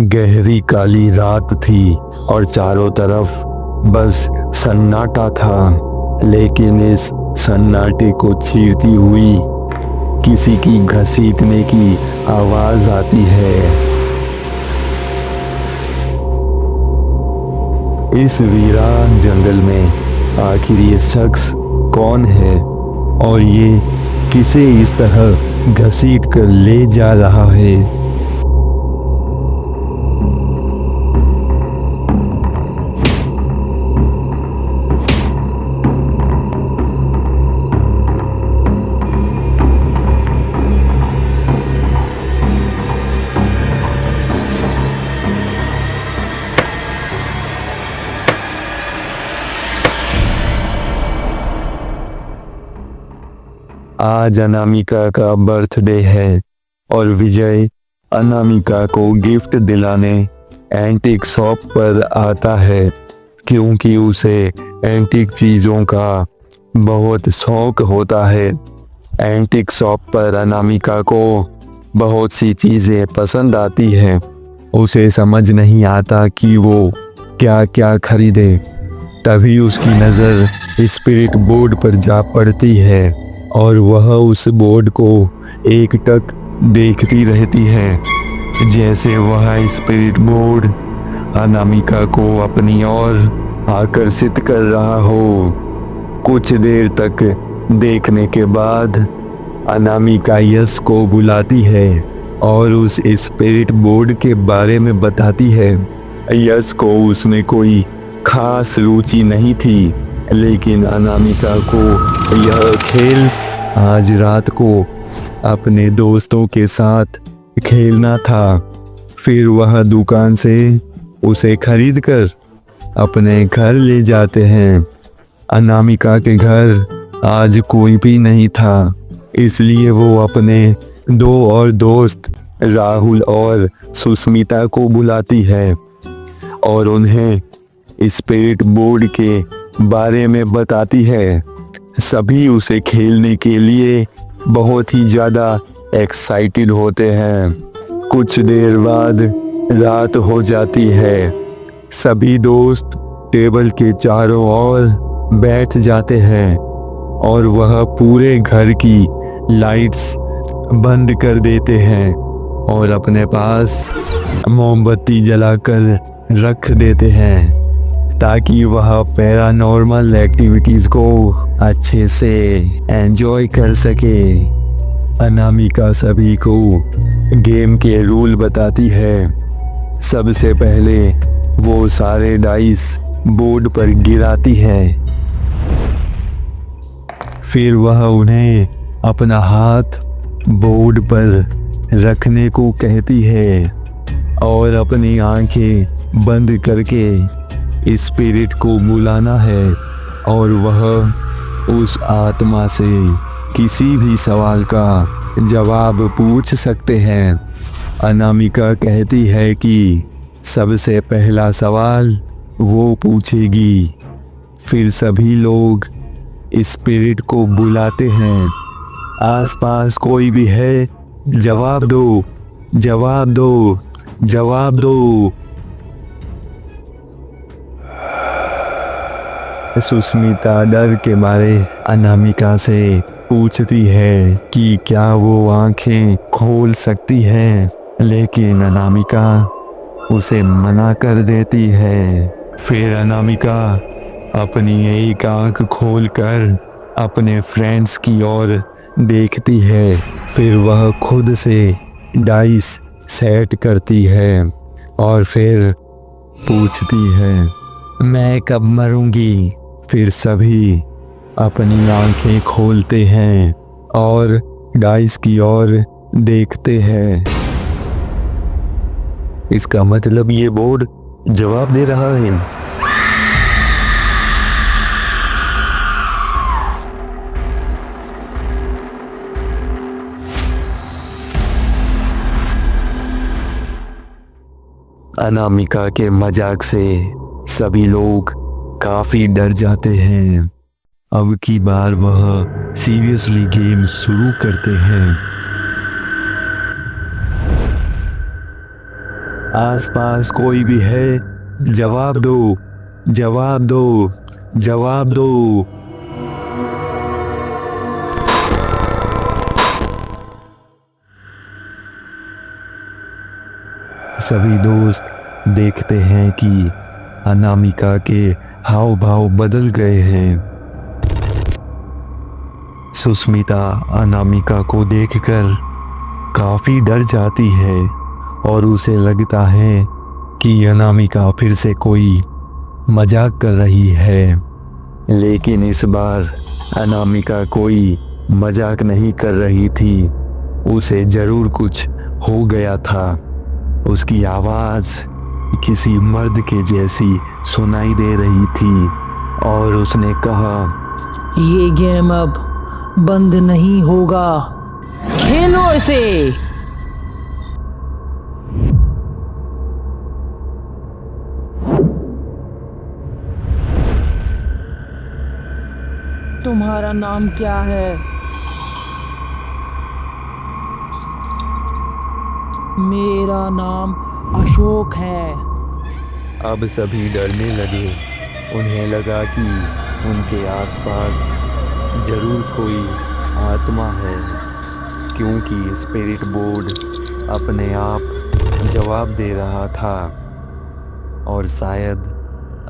गहरी काली रात थी और चारों तरफ बस सन्नाटा था। लेकिन इस सन्नाटे को चीरती हुई किसी की घसीटने की आवाज आती है। इस वीरान जंगल में आखिर ये शख्स कौन है और ये किसे इस तरह घसीट कर ले जा रहा है? आज अनामिका का बर्थडे है और विजय अनामिका को गिफ्ट दिलाने एंटीक शॉप पर आता है क्योंकि उसे एंटीक चीज़ों का बहुत शौक होता है। एंटीक शॉप पर अनामिका को बहुत सी चीज़ें पसंद आती हैं। उसे समझ नहीं आता कि वो क्या क्या खरीदे। तभी उसकी नज़र स्पिरिट बोर्ड पर जा पड़ती है और वह उस बोर्ड को एकटक देखती रहती है जैसे वह स्पिरिट बोर्ड अनामिका को अपनी ओर आकर्षित कर रहा हो। कुछ देर तक देखने के बाद अनामिका यश को बुलाती है और उस स्पिरिट बोर्ड के बारे में बताती है। यश को उसमें कोई खास रुचि नहीं थी, लेकिन अनामिका को यह खेल आज रात को अपने दोस्तों के साथ खेलना था। फिर वह दुकान से उसे खरीद कर अपने घर ले जाते हैं। अनामिका के घर आज कोई भी नहीं था, इसलिए वो अपने दो और दोस्त राहुल और सुष्मिता को बुलाती है और उन्हें स्पिरिट बोर्ड के बारे में बताती है। सभी उसे खेलने के लिए बहुत ही ज़्यादा एक्साइटेड होते हैं। कुछ देर बाद रात हो जाती है। सभी दोस्त टेबल के चारों ओर बैठ जाते हैं और वह पूरे घर की लाइट्स बंद कर देते हैं और अपने पास मोमबत्ती जलाकर रख देते हैं ताकि वह पैरानॉर्मल एक्टिविटीज़ को अच्छे से एंजॉय कर सके। अनामिका सभी को गेम के रूल बताती है। सबसे पहले वो सारे डाइस बोर्ड पर गिराती है। फिर वह उन्हें अपना हाथ बोर्ड पर रखने को कहती है और अपनी आंखें बंद करके स्पिरिट को बुलाना है और वह उस आत्मा से किसी भी सवाल का जवाब पूछ सकते हैं। अनामिका कहती है कि सबसे पहला सवाल वो पूछेगी। फिर सभी लोग स्पिरिट को बुलाते हैं। आसपास कोई भी है? जवाब दो, जवाब दो, जवाब दो। सुष्मिता डर के मारे अनामिका से पूछती है कि क्या वो आंखें खोल सकती है, लेकिन अनामिका उसे मना कर देती है। फिर अनामिका अपनी एक आंख खोलकर अपने फ्रेंड्स की ओर देखती है। फिर वह खुद से डाइस सेट करती है और फिर पूछती है, मैं कब मरूंगी? फिर सभी अपनी आंखें खोलते हैं और डाइस की ओर देखते हैं। इसका मतलब ये बोर्ड जवाब दे रहा है। अनामिका के मजाक से सभी लोग काफी डर जाते हैं। अब की बार वह सीरियसली गेम शुरू करते हैं। आसपास कोई भी है? जवाब दो, जवाब दो, जवाब दो। सभी दोस्त देखते हैं कि अनामिका के हाव भाव बदल गए हैं। सुष्मिता अनामिका को देखकर काफी डर जाती है और उसे लगता है कि अनामिका फिर से कोई मजाक कर रही है। लेकिन इस बार अनामिका कोई मजाक नहीं कर रही थी, उसे जरूर कुछ हो गया था। उसकी आवाज किसी मर्द के जैसी सुनाई दे रही थी और उसने कहा, ये गेम अब बंद नहीं होगा, खेलो इसे। तुम्हारा नाम क्या है? मेरा नाम अशोक है। अब सभी डरने लगे। उन्हें लगा कि उनके आसपास जरूर कोई आत्मा है, क्योंकि स्पिरिट बोर्ड अपने आप जवाब दे रहा था और शायद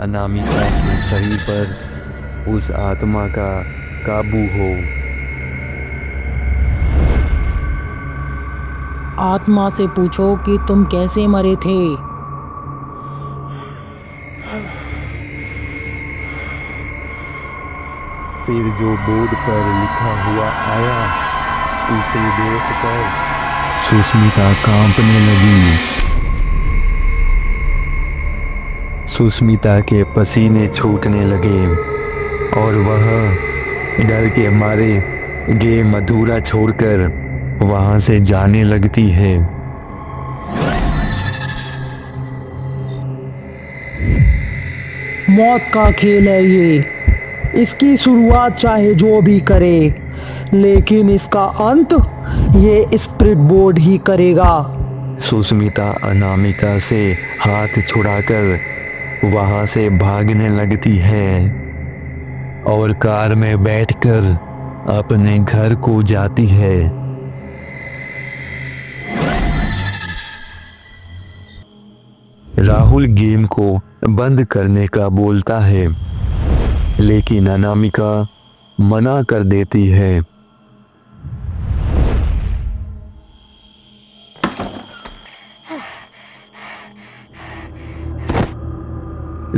अनामिका के शरीर पर उस आत्मा का काबू हो। आत्मा से पूछो कि तुम कैसे मरे थे। फिर जो बोर्ड पर लिखा हुआ आया, उसे देखकर सुष्मिता कांपने लगी। सुष्मिता के पसीने छूटने लगे और वह डर के मारे गेम अधूरा छोड़कर वहां से जाने लगती है। मौत का खेल है ये। इसकी शुरुआत चाहे जो भी करे, लेकिन इसका अंत ये स्पिरिट बोर्ड ही करेगा। सुष्मिता अनामिका से हाथ छुड़ाकर वहां से भागने लगती है और कार में बैठकर अपने घर को जाती है। राहुल गेम को बंद करने का बोलता है, लेकिन अनामिका मना कर देती है।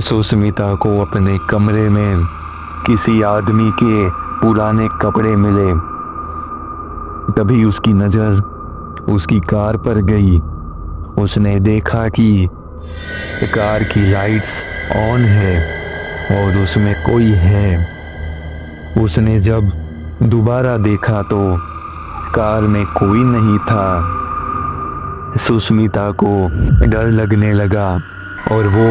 सुष्मिता को अपने कमरे में किसी आदमी के पुराने कपड़े मिले। तभी उसकी नजर उसकी कार पर गई। उसने देखा कि कार की लाइट्स ऑन है और उसमें कोई है। उसने जब दोबारा देखा तो कार में कोई नहीं था। सुष्मिता को डर लगने लगा और वो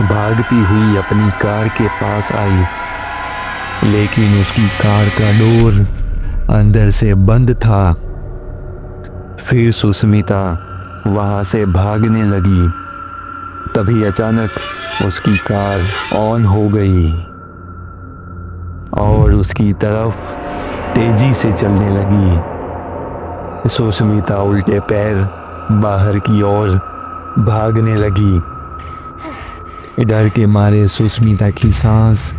भागती हुई अपनी कार के पास आई, लेकिन उसकी कार का डोर अंदर से बंद था। फिर सुष्मिता वहां से भागने लगी। तभी अचानक उसकी कार ऑन हो गई और उसकी तरफ तेजी से चलने लगी। सुष्मिता उल्टे पैर बाहर की ओर भागने लगी। डर के मारे सुष्मिता की सांस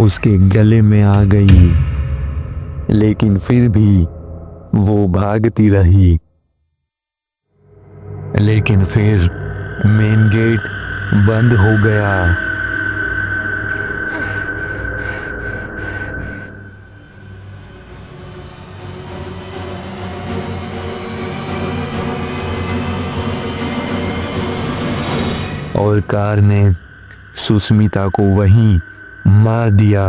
उसके गले में आ गई, लेकिन फिर भी वो भागती रही। लेकिन फिर मेन गेट बंद हो गया। और कार ने सुष्मिता को वहीं मार दिया।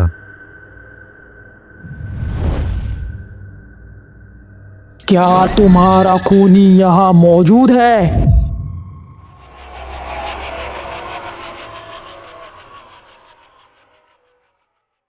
क्या तुम्हारा खूनी यहाँ मौजूद है?